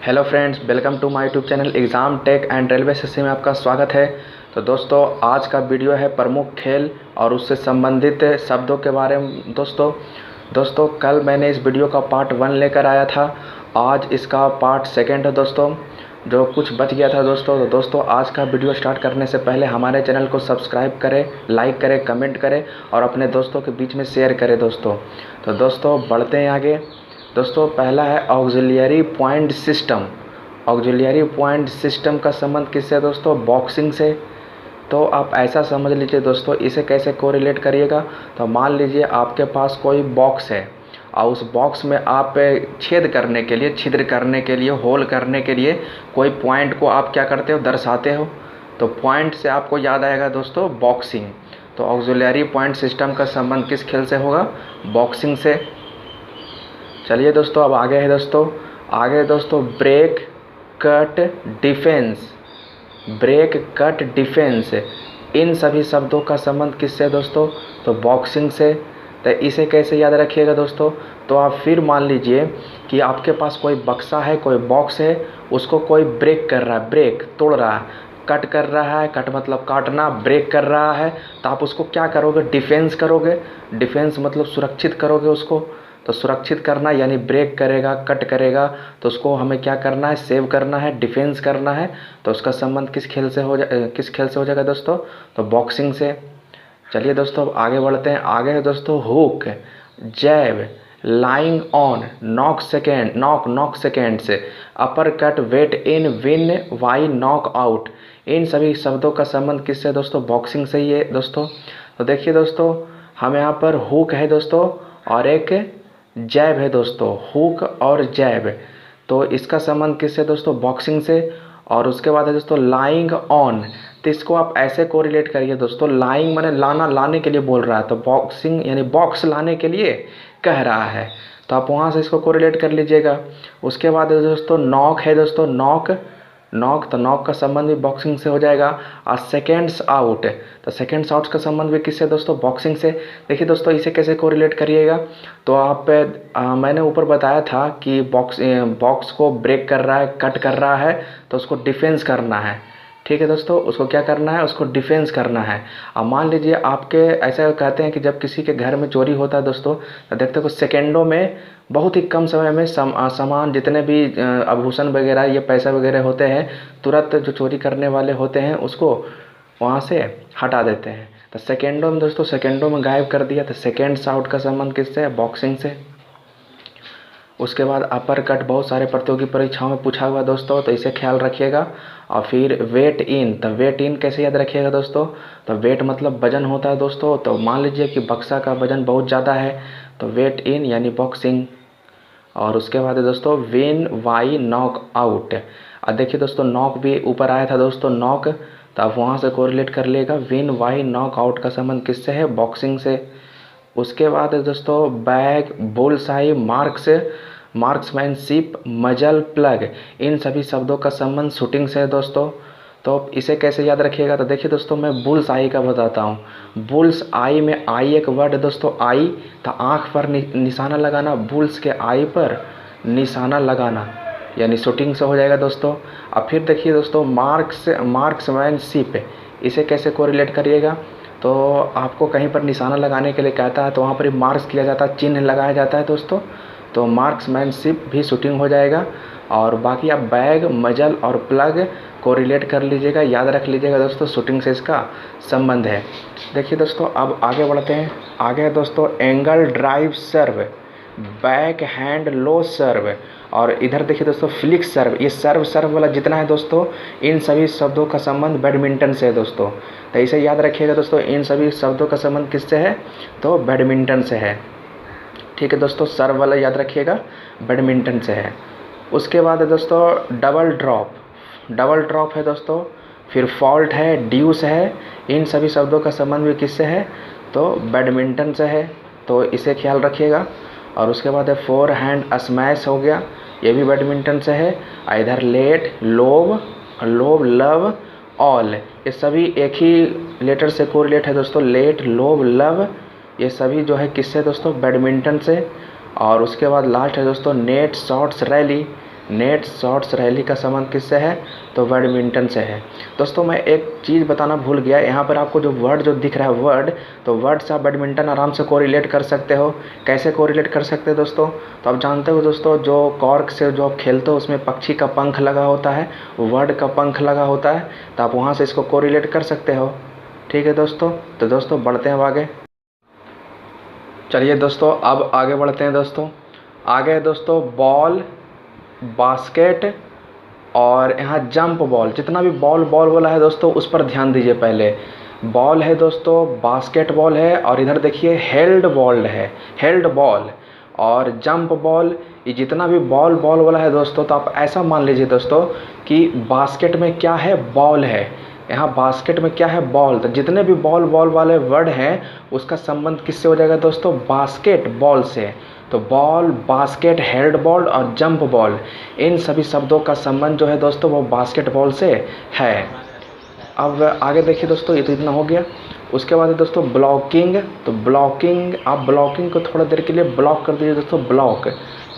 Hello friends, welcome to my YouTube channel exam tech and railway SSC में आपका स्वागत है। तो दोस्तों, आज का वीडियो है प्रमुख खेल और उससे संबंधित शब्दों के बारे में। दोस्तों कल मैंने इस वीडियो का पार्ट 1 लेकर आया था, आज इसका पार्ट 2 है दोस्तों, जो कुछ बच गया था दोस्तों। तो दोस्तों, आज का वीडियो स्टार्ट करने से पहले हमारे चैनल को सब्सक्राइब करें, लाइक करें, कमेंट करें और अपने दोस्तों के बीच में शेयर करें दोस्तों। तो दोस्तों बढ़ते हैं आगे। दोस्तों पहला है auxiliary point system. Auxiliary point system का संबंध किससे है दोस्तों? बॉक्सिंग से। तो आप ऐसा समझ लीजिए दोस्तों, इसे कैसे कोरिलेट करिएगा। तो मान लीजिए आपके पास कोई बॉक्स है और उस बॉक्स में आप छिद्र करने के लिए होल करने के लिए कोई पॉइंट को आप क्या करते हो? दर्शाते हो। तो पॉइंट से आपको याद आएगा दोस्तों बॉक्सिंग। तो ऑक्सिलियरी पॉइंट सिस्टम का संबंध किस खेल से होगा? बॉक्सिंग से। चलिए दोस्तों, अब आगे है दोस्तों break cut defence. Break cut defence, इन सभी शब्दों का संबंध किससे है दोस्तों? तो बॉक्सिंग से। तो इसे कैसे याद रखिएगा दोस्तों? तो आप फिर मान लीजिए कि आपके पास कोई बक्सा है, कोई बॉक्स है, उसको कोई ब्रेक कर रहा है, ब्रेक तोड़ रहा है, कट कर रहा है, कट मतलब काटना, ब्रेक कर रहा है। तो आप उसको क्या करोगे? डिफेंस करोगे। डिफेंस मतलब सुरक्षित करोगे उसको। तो सुरक्षित करना यानी ब्रेक करेगा, कट करेगा, तो उसको हमें क्या करना है? सेव करना है, डिफेंस करना है। तो उसका संबंध किस खेल से हो जाएगा दोस्तों? तो बॉक्सिंग से। चलिए दोस्तों, अब आगे बढ़ते हैं। आगे है दोस्तों hook, jab, lying on, knock seconds, upper cut, weigh in, win, why, knock out. इन सभी शब्दों का संबंध किससे है दोस्तों? बॉक्सिंग से ही है दोस्तों। तो देखिए दोस्तों, हम यहाँ पर हुक है दोस्तों और एक जैब है दोस्तों, हुक और जैब। तो इसका संबंध किससे दोस्तों? बॉक्सिंग से। और उसके बाद है दोस्तों लाइंग ऑन। तो इसको आप ऐसे कोरिलेट करिए दोस्तों, लाइंग माने लाना, लाने के लिए बोल रहा है, तो बॉक्सिंग यानी बॉक्स लाने के लिए कह रहा है। तो आप वहाँ से इसको कोरिलेट कर लीजिएगा। उसके बाद है दोस्तों नॉक है दोस्तों, तो नॉक का संबंध भी बॉक्सिंग से हो जाएगा। और सेकेंड्स आउट, तो सेकेंड्स आउट का संबंध भी किससे दोस्तों? बॉक्सिंग से। देखिए दोस्तों, इसे कैसे कोरिलेट करिएगा? तो आप मैंने ऊपर बताया था कि बॉक्स को ब्रेक कर रहा है, कट कर रहा है, तो उसको डिफेंस करना है। ठीक है दोस्तों, उसको क्या करना है? उसको डिफेंस करना है। अब मान लीजिए आपके ऐसा कहते हैं कि जब किसी के घर में चोरी होता है दोस्तों, तो देखते हो सेकेंडों में, बहुत ही कम समय में सामान जितने भी आभूषण वगैरह, ये पैसा वगैरह होते हैं, तुरंत जो चोरी करने वाले होते हैं उसको वहाँ से हटा देते हैं। तो सेकेंडों में दोस्तों, सेकेंडों में गायब कर दिया। तो सेकेंड्स आउट का संबंध किससे है? बॉक्सिंग से। उसके बाद अपर कट बहुत सारे प्रतियोगी परीक्षाओं में पूछा हुआ दोस्तों, तो इसे ख्याल रखिएगा। और फिर वेट इन, तो वेट इन कैसे याद रखिएगा दोस्तों? तो वेट मतलब वजन होता है दोस्तों। तो मान लीजिए कि बक्सा का वजन बहुत ज़्यादा है, तो वेट इन यानी बॉक्सिंग। और उसके बाद है दोस्तों विन, वाई, नॉक आउट। और देखिए दोस्तों, नॉक भी ऊपर आया था दोस्तों, नॉक, तो आप वहाँ से कोरिलेट कर लेगा। विन, वाई, नॉक आउट का संबंध किससे है? बॉक्सिंग से। उसके बाद है दोस्तों बैग, बुलसाई, मार्क्समैनशिप, मजल, प्लग, इन सभी शब्दों का संबंध शूटिंग से है दोस्तों। तो इसे कैसे याद रखिएगा? तो देखिए दोस्तों, मैं बुल्स आई का बताता हूँ। बुल्स आई में आई एक वर्ड है दोस्तों, आई, तो आँख पर निशाना लगाना, बुल्स के आई पर निशाना लगाना, यानी शूटिंग से हो जाएगा दोस्तों। अब फिर देखिए दोस्तों मार्क्समैनशिप, इसे कैसे कोरिलेट करिएगा? तो आपको कहीं पर निशाना लगाने के लिए कहता है, तो वहाँ पर मार्क्स किया जाता है, चिन्ह लगाया जाता है दोस्तों। तो मार्क्समैनशिप भी शूटिंग हो जाएगा। और बाकी आप बैग, मजल और प्लग कोरिलेट कर लीजिएगा, याद रख लीजिएगा दोस्तों, शूटिंग से इसका संबंध है। देखिए दोस्तों, अब आगे बढ़ते हैं। आगे है दोस्तों एंगल ड्राइव सर्व, बैक हैंड लो सर्व, और इधर देखिए दोस्तों फ्लिक सर्व। ये सर्व वाला जितना है दोस्तों, इन सभी शब्दों का संबंध बैडमिंटन से है दोस्तों। तो इसे याद रखिएगा दोस्तों, इन सभी शब्दों का संबंध किससे है? तो बैडमिंटन से है। ठीक है दोस्तों, सर्व वाला याद रखिएगा, बैडमिंटन से है। उसके बाद है दोस्तों डबल ड्रॉप है दोस्तों। फिर फॉल्ट है, ड्यूस है, इन सभी शब्दों का संबंध भी किससे है? तो बैडमिंटन से है। तो इसे ख्याल रखिएगा। और उसके बाद है फोर हैंड स्मैश हो गया, ये भी बैडमिंटन से है। इधर लेट, लोब, लव, ऑल, ये सभी एक ही लेटर से कोरिलेट है दोस्तों। लेट, लोब, लव, ये सभी जो है किससे दोस्तों? बैडमिंटन से। और उसके बाद लास्ट है दोस्तों net, shots, rally, net, shots, rally का संबंध किससे है? तो बैडमिंटन से है। दोस्तों मैं एक चीज़ बताना भूल गया, यहाँ पर आपको जो वर्ड जो दिख रहा है वर्ड, तो वर्ड से आप बैडमिंटन आराम से कोरिलेट कर सकते हो। कैसे कोरिलेट कर सकते हैं दोस्तों? तो आप जानते हो दोस्तों, जो कॉर्क से जो आप खेलते हो उसमें पक्षी का पंख लगा होता है, वर्ड का पंख लगा होता है, तो आप वहाँ से इसको कोरिलेट कर सकते हो। ठीक है दोस्तों, तो दोस्तों बढ़ते हैं अब आगे। चलिए दोस्तों अब आगे बढ़ते हैं दोस्तों। आगे है दोस्तों बॉल, बास्केट और यहाँ जंप बॉल। जितना भी बॉल बोला है दोस्तों उस पर ध्यान दीजिए। पहले बॉल है दोस्तों, बास्केट बॉल है, और इधर देखिए हेल्ड बॉल है, हेल्ड बॉल और जंप बॉल। ये जितना भी बॉल वाला है दोस्तों, तो आप ऐसा मान लीजिए दोस्तों कि बास्केट में क्या है? बॉल है। यहाँ बास्केट में क्या है? बॉल। तो जितने भी बॉल वाले वर्ड हैं उसका संबंध किससे हो जाएगा दोस्तों? बास्केट बॉल से। तो बॉल, बास्केट, हेल्ड बॉल और जंप बॉल, इन सभी शब्दों का संबंध जो है दोस्तों वो बास्केटबॉल से है। अब आगे देखिए दोस्तों, ये तो इतना हो गया। उसके बाद है दोस्तों ब्लॉकिंग। तो ब्लॉकिंग, आप ब्लॉकिंग को थोड़ा देर के लिए ब्लॉक कर दीजिए दोस्तों।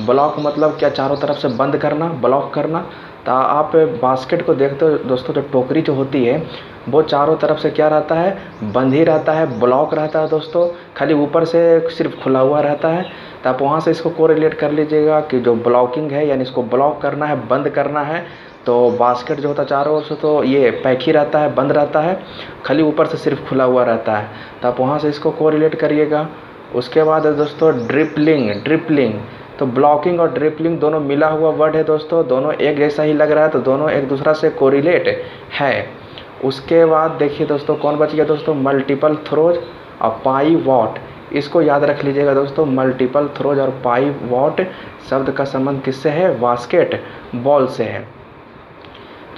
ब्लॉक मतलब क्या? चारों तरफ से बंद करना, ब्लॉक करना। तो आप बास्केट को देखते हो दोस्तों, जो टोकरी जो होती है वो चारों तरफ से क्या रहता है? बंद ही रहता है, ब्लॉक रहता है दोस्तों, खाली ऊपर से सिर्फ खुला हुआ रहता है। तो आप वहाँ से इसको कोरिलेट कर लीजिएगा कि जो ब्लॉकिंग है, यानी इसको ब्लॉक करना है, बंद करना है। तो बास्केट जो होता है चारों ओर से तो ये पैक ही रहता है, बंद रहता है, खाली ऊपर से सिर्फ खुला हुआ रहता है। तो आप वहाँ से इसको कोरिलेट करिएगा। उसके बाद है दोस्तों ड्रिपलिंग। तो ब्लॉकिंग और ड्रिपलिंग दोनों मिला हुआ वर्ड है दोस्तों, दोनों एक जैसा ही लग रहा है, तो दोनों एक दूसरा से कोरिलेट है। उसके बाद देखिए दोस्तों कौन बच गया दोस्तों? मल्टीपल थ्रोज और पाई वॉट। इसको याद रख लीजिएगा दोस्तों, मल्टीपल थ्रोज और पाई वॉट शब्द का संबंध किससे है? बास्केट बॉल से है।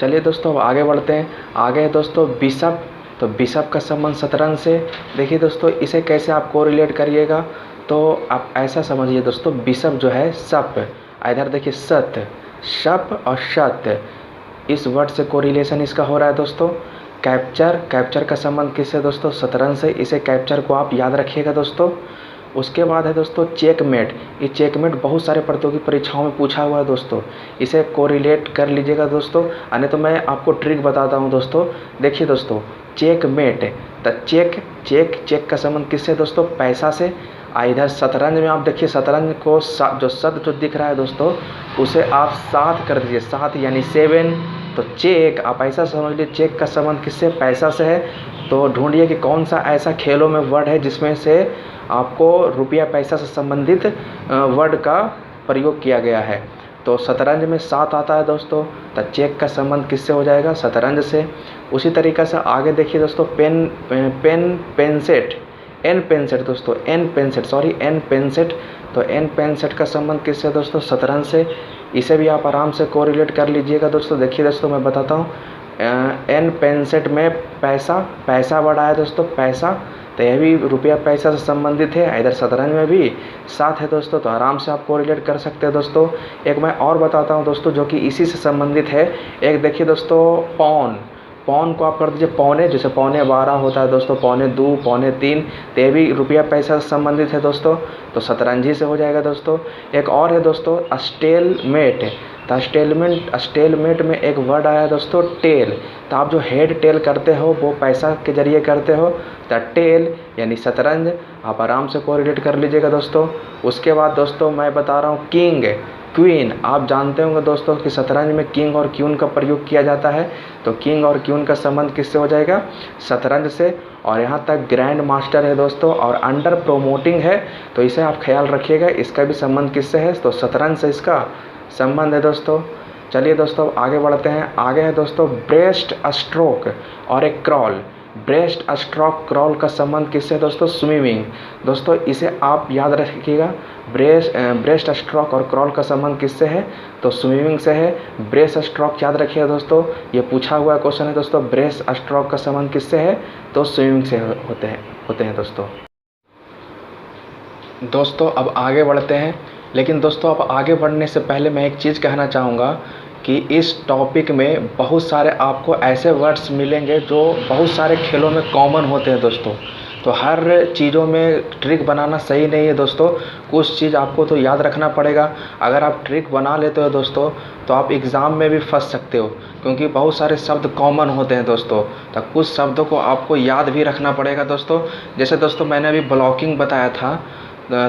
चलिए दोस्तों अब आगे बढ़ते हैं। आगे है दोस्तों बिशप। तो बिशप का संबंध शतरंज से। देखिए दोस्तों इसे कैसे आप कोरिलेट करिएगा? तो आप ऐसा समझिए दोस्तों, बिशप जो है सप, इधर देखिए सत, शप और शत, इस वर्ड से कोरिलेशन इसका हो रहा है दोस्तों। कैप्चर का संबंध किससे दोस्तों? शतरंज से। इसे कैप्चर को आप याद रखिएगा दोस्तों। उसके बाद है दोस्तों चेकमेट। ये चेकमेट बहुत सारे प्रतियोगी परीक्षाओं में पूछा हुआ है दोस्तों, इसे कोरिलेट कर लीजिएगा दोस्तों। अन्य तो मैं आपको ट्रिक बताता हूँ दोस्तों। देखिए दोस्तों चेकमेट, तो चेक का संबंध किससे दोस्तों? पैसा से। इधर शतरंज में आप देखिए, शतरंज को जो शब्द जो दिख रहा है दोस्तों उसे आप 7 कर दीजिए, 7 यानी 7। तो चेक आप ऐसा समझ लीजिए, चेक का संबंध किससे? पैसा से है। तो ढूंढिए कि कौन सा ऐसा खेलों में वर्ड है जिसमें से आपको रुपया पैसा से संबंधित वर्ड का प्रयोग किया गया है। तो शतरंज में 7 आता है दोस्तों, तो चेक का संबंध किससे हो जाएगा? शतरंज से। उसी तरीक़े से आगे देखिए दोस्तों एन पेनसेट दोस्तों, एन पेनसेट। तो एन पेनसेट का संबंध किससे दोस्तों? शतरंज से। इसे भी आप आराम से कोरिलेट कर लीजिएगा दोस्तों। देखिए दोस्तों मैं बताता हूँ, एन पेनसेट में पैसा वर्ड आया दोस्तों, पैसा, तो यह भी रुपया पैसा से संबंधित है। इधर शतरंज में भी 7 है दोस्तों, तो आराम से आप कोरिलेट कर सकते हैं दोस्तों। एक मैं और बताता हूँ दोस्तों जो कि इसी से संबंधित है। एक देखिए दोस्तों पौन को आप कर दीजिए पौने, जैसे 11:15 होता है दोस्तों, 11:45, 11:45, तो ये भी रुपया पैसा से संबंधित है दोस्तों, तो शतरंजी से हो जाएगा दोस्तों। एक और है दोस्तों स्टेलमेट। तो स्टेलमेट में एक वर्ड आया है दोस्तों टेल। तो आप जो हेड टेल करते हो वो पैसा के जरिए करते हो, तो टेल यानी शतरंज, आप आराम से कोरिलेट कर लीजिएगा दोस्तों। उसके बाद दोस्तों मैं बता रहा हूँ किंग क्वीन। आप जानते होंगे दोस्तों कि शतरंज में किंग और क्वीन का प्रयोग किया जाता है, तो किंग और क्वीन का संबंध किससे हो जाएगा? शतरंज से। और यहाँ तक ग्रैंड मास्टर है दोस्तों, और अंडर प्रोमोटिंग है, तो इसे आप ख्याल रखिएगा, इसका भी संबंध किससे है? तो शतरंज से इसका संबंध है दोस्तों। चलिए दोस्तों आगे बढ़ते हैं। आगे है दोस्तों ब्रेस्ट स्ट्रोक और एक क्रॉल। ब्रेस्ट स्ट्रोक क्रॉल का संबंध किससे है दोस्तों? स्विमिंग। दोस्तों इसे आप याद रखिएगा, ब्रेस्ट स्ट्रोक और क्रॉल का संबंध किससे है? तो स्विमिंग से है। ब्रेस्ट स्ट्रोक याद रखिएगा दोस्तों, ये पूछा हुआ क्वेश्चन है दोस्तों। ब्रेस्ट स्ट्रोक का संबंध किससे है? तो स्विमिंग से होते हैं दोस्तों अब आगे बढ़ते हैं। लेकिन दोस्तों अब आगे बढ़ने से पहले मैं एक चीज़ कहना चाहूँगा कि इस टॉपिक में बहुत सारे आपको ऐसे वर्ड्स मिलेंगे जो बहुत सारे खेलों में कॉमन होते हैं दोस्तों। तो हर चीज़ों में ट्रिक बनाना सही नहीं है दोस्तों। कुछ चीज़ आपको तो याद रखना पड़ेगा। अगर आप ट्रिक बना लेते हो दोस्तों तो आप एग्ज़ाम में भी फंस सकते हो, क्योंकि बहुत सारे शब्द कॉमन होते हैं दोस्तों। तो कुछ शब्दों को आपको याद भी रखना पड़ेगा दोस्तों। जैसे दोस्तों मैंने अभी ब्लॉकिंग बताया था,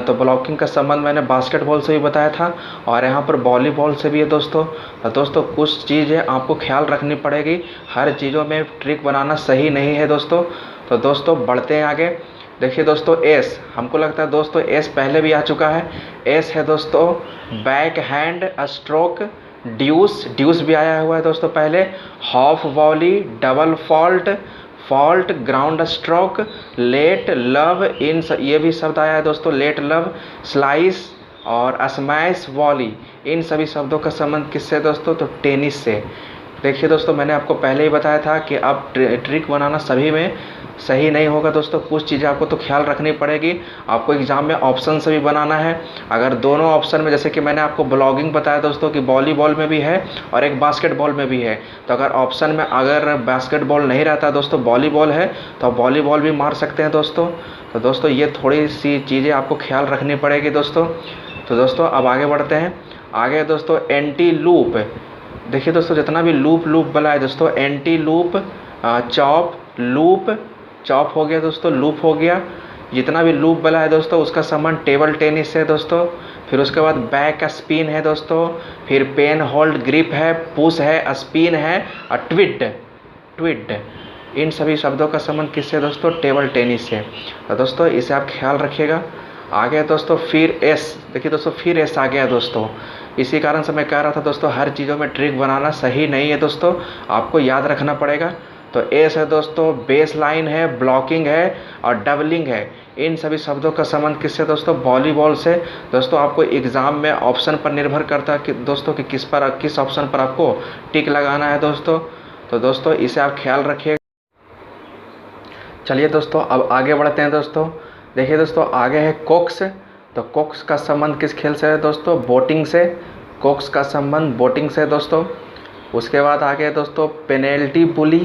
तो ब्लॉकिंग का संबंध मैंने बास्केटबॉल से भी बताया था और यहाँ पर वॉलीबॉल से भी है दोस्तों। तो दोस्तों कुछ चीज़ें आपको ख्याल रखनी पड़ेगी, हर चीज़ों में ट्रिक बनाना सही नहीं है दोस्तों। तो दोस्तों बढ़ते हैं आगे। देखिए दोस्तों एस, हमको लगता है दोस्तों एस पहले भी आ चुका है। एस है दोस्तों back hand stroke, deuce, deuce भी आया हुआ है दोस्तों पहले। Half volley, double fault, fault, ground stroke, let, love, ये भी शब्द आया है दोस्तों, लेट लव, स्लाइस और स्मैश वॉली। इन सभी शब्दों का संबंध किससे दोस्तों? तो टेनिस से। देखिए दोस्तों मैंने आपको पहले ही बताया था कि अब ट्रिक बनाना सभी में सही नहीं होगा दोस्तों। कुछ चीज़ें आपको तो ख्याल रखनी पड़ेगी। आपको एग्ज़ाम में ऑप्शन से भी बनाना है। अगर दोनों ऑप्शन में, जैसे कि मैंने आपको ब्लॉगिंग बताया दोस्तों कि वॉलीबॉल में भी है और एक बास्केटबॉल में भी है, तो अगर ऑप्शन में अगर बास्केटबॉल नहीं रहता दोस्तों, वॉलीबॉल है, तो आप वॉलीबॉल भी मार सकते हैं दोस्तों। तो दोस्तों ये थोड़ी सी चीज़ें आपको ख्याल रखनी पड़ेगी दोस्तों। तो दोस्तों अब आगे बढ़ते हैं। आगे दोस्तों एंटी लूप। देखिए दोस्तों जितना भी लूप वाला है दोस्तों, anti loop, chop, loop, chop हो गया दोस्तों, लूप हो गया। जितना भी लूप वाला है दोस्तों उसका संबंध टेबल टेनिस है दोस्तों। फिर उसके बाद बैक स्पिन है दोस्तों, फिर पेन होल्ड ग्रिप है, पुश है, स्पिन है और ट्विड। इन सभी शब्दों का संबंध किससे दोस्तों? टेबल टेनिस से। तो दोस्तों इसे आप ख्याल रखिएगा। आगे दोस्तों फिर एस, देखिए दोस्तों फिर एस आ गया दोस्तों। इसी कारण से मैं कह रहा था दोस्तों हर चीज़ों में ट्रिक बनाना सही नहीं है दोस्तों, आपको याद रखना पड़ेगा। तो एस है दोस्तों बेस लाइन है, ब्लॉकिंग है और डबलिंग है। इन सभी शब्दों का संबंध किससे दोस्तों? वॉलीबॉल से। दोस्तों आपको एग्ज़ाम में ऑप्शन पर निर्भर करता है कि दोस्तों कि किस ऑप्शन पर आपको टिक लगाना है दोस्तों। तो दोस्तों इसे आप ख्याल रखिएगा। चलिए दोस्तों अब आगे बढ़ते हैं दोस्तों। देखिए दोस्तों आगे है कोक्स। तो कोक्स का संबंध किस खेल से है दोस्तों? बोटिंग से। कोक्स का संबंध बोटिंग से दोस्तों। उसके बाद आगे दोस्तों पेनल्टी पुली,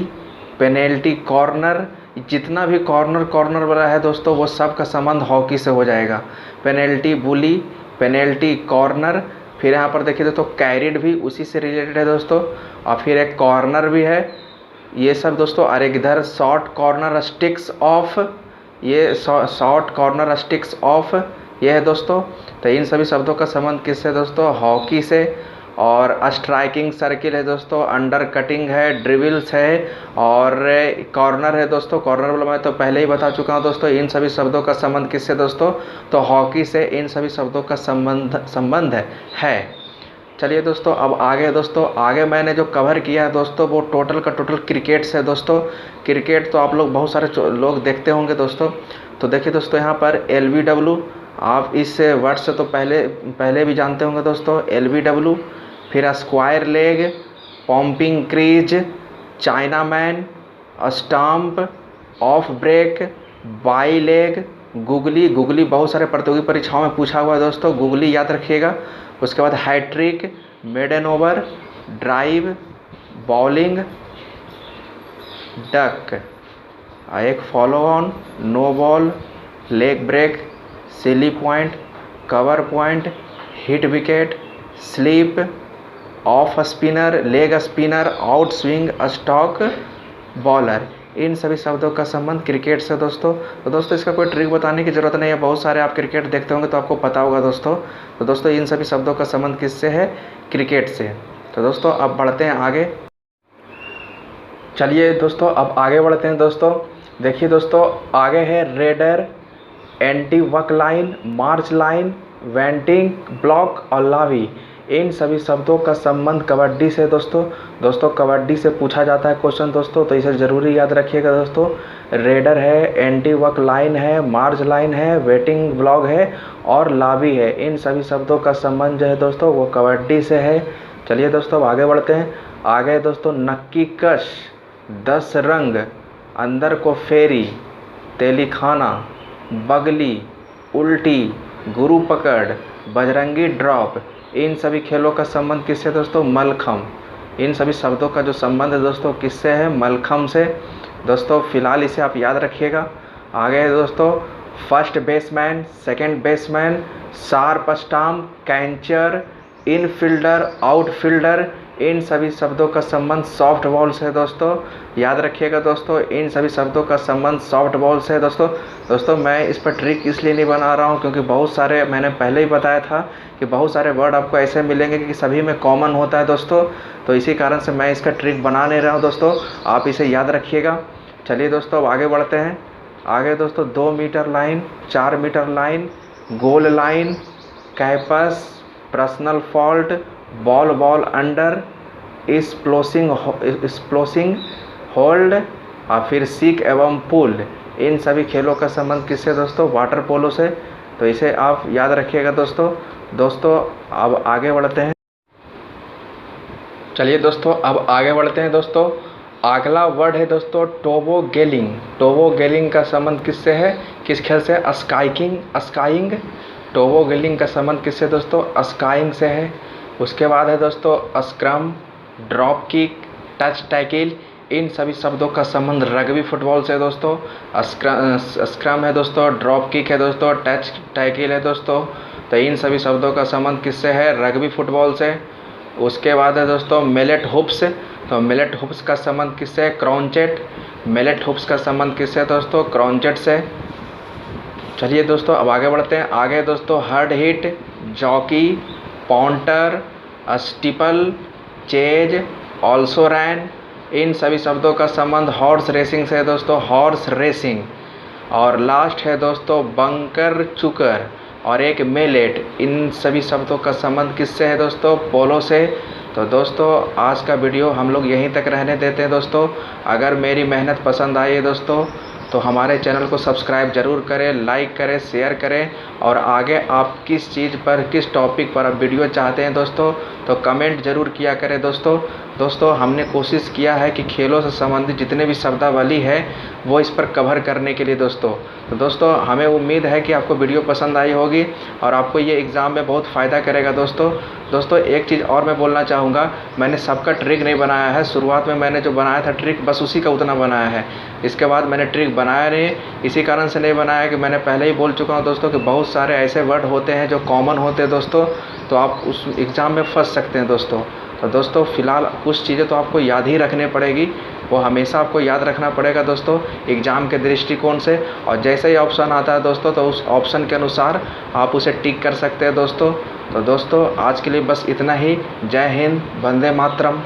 पेनल्टी कॉर्नर। जितना भी कॉर्नर वाला है दोस्तों वो सब का संबंध हॉकी से हो जाएगा। पेनल्टी बुली, पेनल्टी कॉर्नर, फिर यहाँ पर देखिए दोस्तों कैरिड भी उसी से रिलेटेड है दोस्तों, और फिर एक कॉर्नर भी है। ये सब दोस्तों, और एक इधर शॉर्ट कॉर्नर स्टिक्स ऑफ, ये शॉर्ट कॉर्नर स्टिक्स ऑफ ये है दोस्तों। तो इन सभी शब्दों का संबंध किससे दोस्तों? हॉकी से। और स्ट्राइकिंग सर्किल है दोस्तों, अंडर कटिंग है, ड्रिबल्स है और कॉर्नर है दोस्तों। कॉर्नर वाला मैं तो पहले ही बता चुका हूँ दोस्तों। इन सभी शब्दों का संबंध किससे दोस्तों? तो हॉकी से इन सभी शब्दों का संबंध है। चलिए दोस्तों अब आगे दोस्तों, आगे मैंने जो कवर किया है दोस्तों वो टोटल का टोटल क्रिकेट से दोस्तों। क्रिकेट तो आप लोग बहुत सारे लोग देखते होंगे दोस्तों। तो देखिए दोस्तों यहाँ पर LBW, आप इस वर्ड से तो पहले भी जानते होंगे दोस्तों। LBW, फिर square leg, popping crease, chinaman, stump, off break, bye leg, googly. Googly बहुत सारे प्रतियोगी परीक्षाओं में पूछा हुआ है दोस्तों, गुगली याद रखिएगा। उसके बाद hat trick, maiden over, drive, bowling, duck, एक follow on, no ball, leg break, silly point, cover point, hit wicket, slip, off spinner, leg spinner, out swing, stock, bowler. इन सभी शब्दों का संबंध क्रिकेट से दोस्तों। तो दोस्तों इसका कोई ट्रिक बताने की ज़रूरत नहीं है, बहुत सारे आप क्रिकेट देखते होंगे तो आपको पता होगा दोस्तों। तो दोस्तों इन सभी शब्दों का संबंध किससे है? क्रिकेट से। तो दोस्तों अब बढ़ते हैं आगे। चलिए दोस्तों अब आगे बढ़ते हैं दोस्तों। देखिए दोस्तों आगे है रेडर, एंटी वक लाइन, मार्च लाइन, वेंटिंग, ब्लॉक और लावी। इन सभी शब्दों का संबंध कबड्डी से दोस्तों। दोस्तों कबड्डी से पूछा जाता है क्वेश्चन दोस्तों, तो इसे ज़रूरी याद रखिएगा दोस्तों। रेडर है, एंटी वक लाइन है, मार्च लाइन है, वेटिंग ब्लॉक है और लावी है। इन सभी शब्दों का संबंध जो है दोस्तों वो कबड्डी से है। चलिए दोस्तों अब आगे बढ़ते हैं। आगे दोस्तों नक्की कश, 10 रंग, अंदर को फेरी, तेलीखाना, बगली, उल्टी, गुरु पकड़, बजरंगी ड्रॉप। इन सभी खेलों का संबंध किससे दोस्तों? मलखम। इन सभी शब्दों का जो संबंध है दोस्तों किससे है? मलखम से। दोस्तों फिलहाल इसे आप याद रखिएगा। आगे है दोस्तों first baseman, second baseman, sharp stump, catcher, infielder, outfielder, इन सभी शब्दों का संबंध सॉफ्ट बॉल से है दोस्तों। याद रखिएगा दोस्तों, इन सभी शब्दों का संबंध सॉफ्ट बॉल से है दोस्तों। मैं इस पर ट्रिक इसलिए नहीं बना रहा हूँ क्योंकि बहुत सारे, मैंने पहले ही बताया था कि बहुत सारे वर्ड आपको ऐसे मिलेंगे कि सभी में कॉमन होता है दोस्तों। तो इसी कारण से मैं इसका ट्रिक बना नहीं रहा हूँ दोस्तों, आप इसे याद रखिएगा। चलिए दोस्तों अब आगे बढ़ते हैं। आगे दोस्तों 2 metre line, 4 metre line, goal line, caps, personal fault, ball under, splashing hold और फिर सीक एवं पुल, इन सभी खेलों का संबंध किससे दोस्तों? वाटर पोलो से। तो इसे आप याद रखिएगा दोस्तों। अब आगे बढ़ते हैं। चलिए दोस्तों अब आगे बढ़ते हैं दोस्तों। अगला वर्ड है दोस्तों टोबोगेलिंग। टोबोगेलिंग का संबंध किससे है? किस खेल से? स्काइंग। टोबोगेलिंग का संबंध किससे दोस्तों? स्काइंग से है। उसके बाद है दोस्तों scrum, drop kick, touch tackle, इन सभी शब्दों का संबंध रग्बी फुटबॉल से है दोस्तों। स्क्रम है दोस्तों, ड्रॉप किक है दोस्तों, टच टैकल है दोस्तों। तो इन सभी शब्दों का संबंध किससे है? रग्बी फुटबॉल से। उसके बाद है दोस्तों मिलेट हुप्स। तो मिलेट हुप्स का संबंध किससे है? क्रॉन्चेट। मिलेट हुप्स का संबंध किससे है दोस्तों? क्रॉन्चेट से। चलिए दोस्तों अब आगे बढ़ते हैं। आगे दोस्तों hard hit, jockey, punter, steeple, chase, also ran, इन सभी शब्दों का संबंध हॉर्स रेसिंग से है दोस्तों, हॉर्स रेसिंग। और लास्ट है दोस्तों बंकर चुकर और एक मेलेट, इन सभी शब्दों का संबंध किससे है दोस्तों? पोलो से। तो दोस्तों आज का वीडियो हम लोग यहीं तक रहने देते हैं दोस्तों। अगर मेरी मेहनत पसंद आई है दोस्तों तो हमारे चैनल को सब्सक्राइब ज़रूर करें, लाइक करें, शेयर करें। और आगे आप किस चीज़ पर, किस टॉपिक पर आप वीडियो चाहते हैं दोस्तों तो कमेंट ज़रूर किया करें दोस्तों। हमने कोशिश किया है कि खेलों से संबंधित जितने भी शब्दावली है वो इस पर कवर करने के लिए दोस्तों। तो दोस्तों हमें उम्मीद है कि आपको वीडियो पसंद आई होगी और आपको ये एग्ज़ाम में बहुत फ़ायदा करेगा दोस्तों। एक चीज़ और मैं बोलना चाहूँगा, मैंने सबका ट्रिक नहीं बनाया है। शुरुआत में मैंने जो बनाया था ट्रिक बस उसी का उतना बनाया है, इसके बाद मैंने ट्रिक बनाया नहीं। इसी कारण से नहीं बनाया कि मैंने पहले ही बोल चुका हूँ दोस्तों कि बहुत सारे ऐसे वर्ड होते हैं जो कॉमन होते हैं दोस्तों, तो आप उस एग्ज़ाम में फंस सकते हैं दोस्तों। तो दोस्तों फ़िलहाल कुछ चीज़ें तो आपको याद ही रखनी पड़ेगी, वो हमेशा आपको याद रखना पड़ेगा दोस्तों एग्ज़ाम के दृष्टिकोण से। और जैसे ही ऑप्शन आता है दोस्तों तो उस ऑप्शन के अनुसार आप उसे टिक कर सकते हैं दोस्तों। तो दोस्तों आज के लिए बस इतना ही। जय हिंद, वंदे मातरम।